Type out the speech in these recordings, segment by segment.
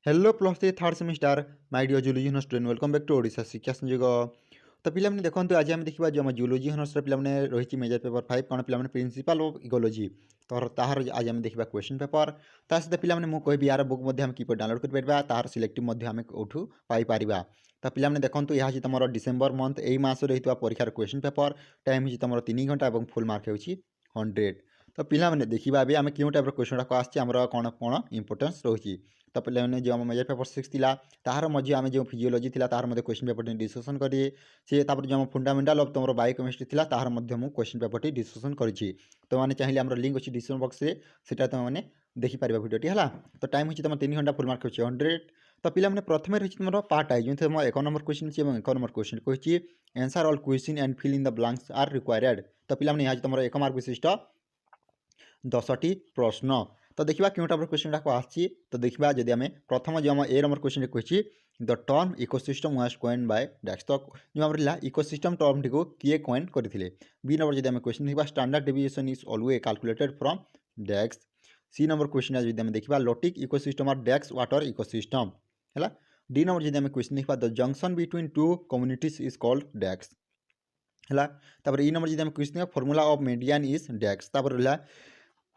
Hello plus three third semester my dear zoology honours student welcome back to Odisha Shiksha Sanyog. तो पिलाने देखो आज आम देखा जो आम जूलोजी होनर्स पिलाने रही मेजर पेपर 5 कौन पिलाने प्रिंसिपल ऑफ इकोलॉजी तो तार आज आम देखा क्वेश्चन पेपर ता सहित पिलाने मुझे कहबी यार बुक आम किपर डाउनलोड कर पार्बा तार सिलेक्टिव आम कौटू पाइपर। तो पिलाने देखो यह तुम डिसेम्बर मंथ यही मस परीक्षार क्वेश्चन पेपर टाइम हो तुम 3 घंटा और फुल मार्क हो 100। तो पिलाने देखा आम क्यों टाइप क्वेश्चन गुड़ाक आसमर कौन कौन इंपोर्टेंस रही। तो पिलाने जो आम मेजर पेपर 6 थिला ताहार मध्य आम जो फिजियोलॉजी थिला ताहार मध्य क्वेश्चन पेपर डिस्कसन करी सी तापर जो फंडामेंटाल ऑफ तुम बायोकेमिस्ट्री थिला ताहार मध्य मु क्वेश्चन पेपर डिस्कसन करी। तो मैंने चाहिए आम लिंक अच्छी डिस्क्रिप्शन बॉक्स रे सेटा तुम मैंने देखिपार भिडियोटी है। तो टाइम हो तुम 3 घंटा फुल मार्क हो 100। तो पिलाने प्रथम रही तुम पार्ट आई जो तुम 1 नंबर क्वेश्चन अच्छी 1 नंबर क्वेश्चन कही answer all question and fill in the blanks are required. तो पिलाने यहाँ तुम 1 मार्क विशिष्ट 10टी प्रश्न। तो देखा क्यों टाइप क्वेश्चन गुड़ाक आसी। तो देखा जदि आम प्रथम जो आम ए नंबर क्वेश्चन कही the term ecosystem was coined by dash. तो जो आम रहा इकोसिस्टम टर्म टी किए कॉइन करते। बी नंबर जब आम क्वेश्चन देखा standard deviation is always calculated from dash. C number question जब आम देखा lotic ecosystem are dash water ecosystem है। डी नंबर जब आम क्वेश्चन देखा the junction between two communities is called dash है। तापर ई नंबर जब आम क्वेश्चन देखा फॉर्मूला ऑफ मीडियन इज डैक्स। तापर रहा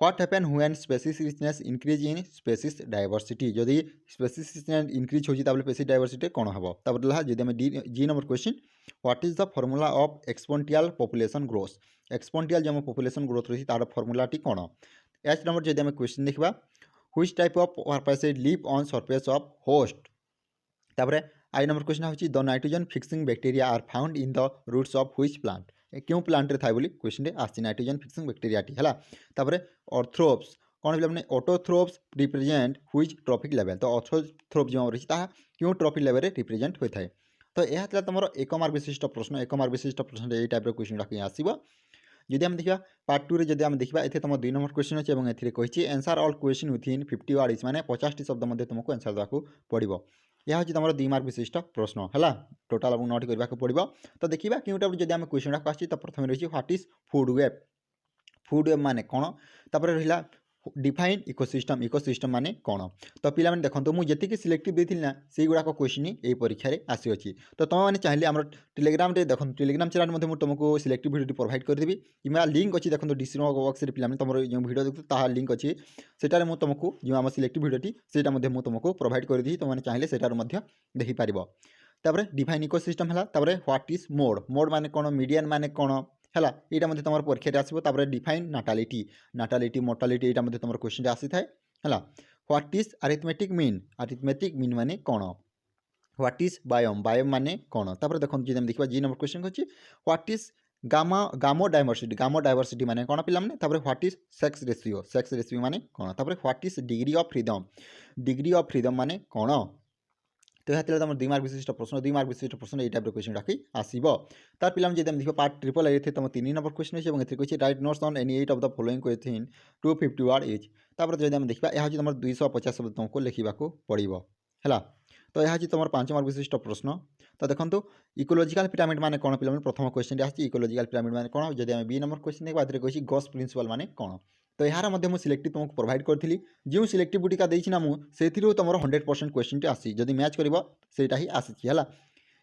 what happen when species richness increase in species diversity जदि स्पेसीज रिचनेस इंक्रीज होची ताबले स्पेसीज डायवर्सिटी कोन हबो। तापर लहा जदि हम G number question what is the formula of exponential population growth. Exponential जो पॉपुलेशन ग्रोथ रही तार फॉर्मूला टी कोन। एच नंबर जदि हम क्वेश्चन देखबा which type of parasite live on surface of host. तापर आई नंबर क्वेश्चन होची the nitrogen fixing bacteria are found in the roots of which plant. क्यों प्लांट रे थाय बोली क्वेश्चन रे आसी नाइट्रोजन फिक्सिंग बैक्टीरिया टी है। तापर ऑर्थ्रोप्स कौन पे ऑटोथ्रोप्स रिप्रेजेंट व्हिच ट्रॉफिक लेवल। तो ऑर्थोथ्रोप जो रही क्यों ट्रॉफिक लेवल रिप्रेजेंट होता है। तो यह तुम 1 मार्क विशिष्ट प्रश्न 1 मार्क विशिष्ट प्रश्न यही टाइप क्वेश्चन गुड़ाक आसो। जदि आम देखा पार्ट 2 जब आम देखा ये तुम 2 नंबर क्वेश्चन अच्छे और A answer all question within 50 words माने 50 शब्द मध्य तुमको आंसर देवाक पड़ो। यह हूँ तुम 2 मार्क विशिष्ट प्रश्न है टोटाल नोट करने पड़ो। तो देखा क्यों टाइप जब आम क्वेश्चन गुड़ाक आसी तो प्रथम रही what is food web. Food web माने कौन। तापर रहा डिफाइन इकोसिस्टम इकोसिस्टम माने कौन। तो पिला माने देखो मुझे जी सिलेक्टिव देती ना से गुड़ाक क्वेश्चन यही परीक्षा आसी। तो तुम मैंने चाहिए आम टेलीग्राम देखो टेलीग्राम चैनल में तुमको सिलेक्टिव वीडियो प्रोवाइड करदेवी कि लिंक अच्छी देखो डिस्क्रिप्शन बॉक्स में पिला तुम जो वीडियो देखो तार लिंक अच्छी सेटार तुमको जो आम सिलेक्टिव वीडियोटी से तुमको प्रोवाइड करदी तुमने चाहिए सेटार देखिपार। तापर डिफाइन इकोसिस्टम है। व्हाट इज मोड मोड माने कौन मीडियन माने कौन है यहाँ तुम परीक्षा आसो। डिफाइन नाटालिटी नाटालिटी मोर्टालिटी यहाँ तुम क्वेश्चन आसी थाए है। व्हाट इज अरिथमेटिक मीन माने कौन। व्हाट इज बायोम बायोम माने कौन। तापर देखो जी देखा जी नंबर क्वेश्चन अच्छी व्हाट इज गामो डायवर्सिटी माने कौन पिला माने। तापर व्हाट इज सेक्स रेशियो माने कौन। तापर what is degree of freedom माने कौन। तो यहाँ तुम 2 मार्क विशिष्ट प्रश्न 2 मार्क विशिष्ट प्रश्न यही टाइप क्वेश्चन गुड़ाक आसो। तार पिला जब देखो पार्ट ट्रिपल ए तुम 3 नंबर क्वेश्चन अच्छे कही right notes on any 8 of the following question 250 word etch. तापर जब देखा यह तुम 250 शब्द तुमको लिखा पड़ो है। तो यह तुम 5 मार्क विशिष्ट प्रश्न। तो देखो इकोलॉजिकल पिरामिड माने कौन पिला प्रथम क्वेश्चन आसी इकोलॉजिकल पिरामिड माने कौन। जब आम बी नंबर क्वेश्चन देखा कही गॉस प्रिंसिपल माने कौन। तो यार मध्य सिलेक्टिव तुमको प्रोवाइड करी जो सिलेक्टिव गुटिका देना मुझे तुम 100% क्वेश्चन आसी जदि मैच कर ही आसी है।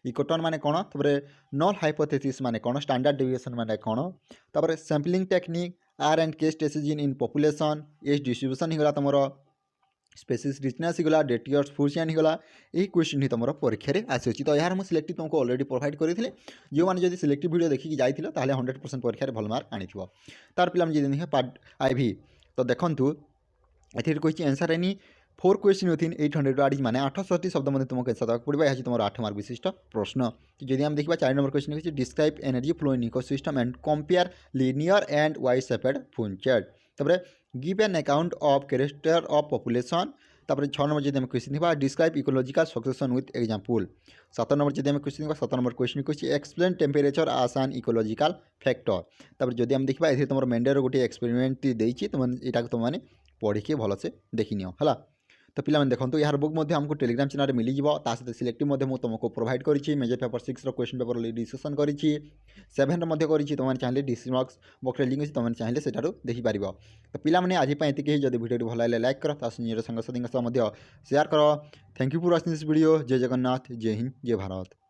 इकोटन माने कौन। तापर नल हाइपोथेसिस माने कौन स्टैंडर्ड डेविएशन माने कौन। तापर sampling technique R and case strategy in population as distribution होगा तुम स्पेसीज रिचनेस होगा डेटियर्स फूड चेन होगा यही क्वेश्चन ही तुम परीक्षा आसी। तो यार मुझे सिलेक्टिव तुमको ऑलरेडी प्रोवाइड करी जो मैंने जब सिलेक्टिव वीडियो देखिए जाइए 100% परीक्षा भल मार्क आनी तार पिला देखिए पार्ट आईवी। तो देखूँ ये कही answer any 4 question within 800 words माने 860 शब्द मध्य तुमको आंसर देवाक पड़ो। यह तुम 8 मार्क विशिष्ट प्रश्न। जब आम देखा 4 नंबर क्वेश्चन कही describe energy flow in ecosystem and compare linear and Y shaped food chain. तापर give an account of character of population. तापर 6 नंबर जब क्वेश्चन देखा describe ecological succession with example. 7 number जब क्वेश्चन देखा 7 नंबर क्वेश्चन कही explain temperature as an ecological factor. तापर जब आम देखा ये तुम मेंडेर गोटे एक्सपेरिमेंट देती तुम यहाँ तुमने पढ़ी भलसे देखनी है। तो पिला देखो यार बुक आमको टेलीग्राम चैनल मिल जाए सहित सिलेक्टिव तुमको प्रोवाइड करी major paper 6 question paper discussion करी 7 तुमने चाहिए डिस्क्रिप्शन बॉक्स लिंक अच्छी तुमने चाहिए से देखिपार। तो पिला आज ये जब वीडियो भल लाइक कर निज सांगसाथी सेयार कर thank you for watching this video. जय जगन्नाथ, जय हिंद, जय भारत।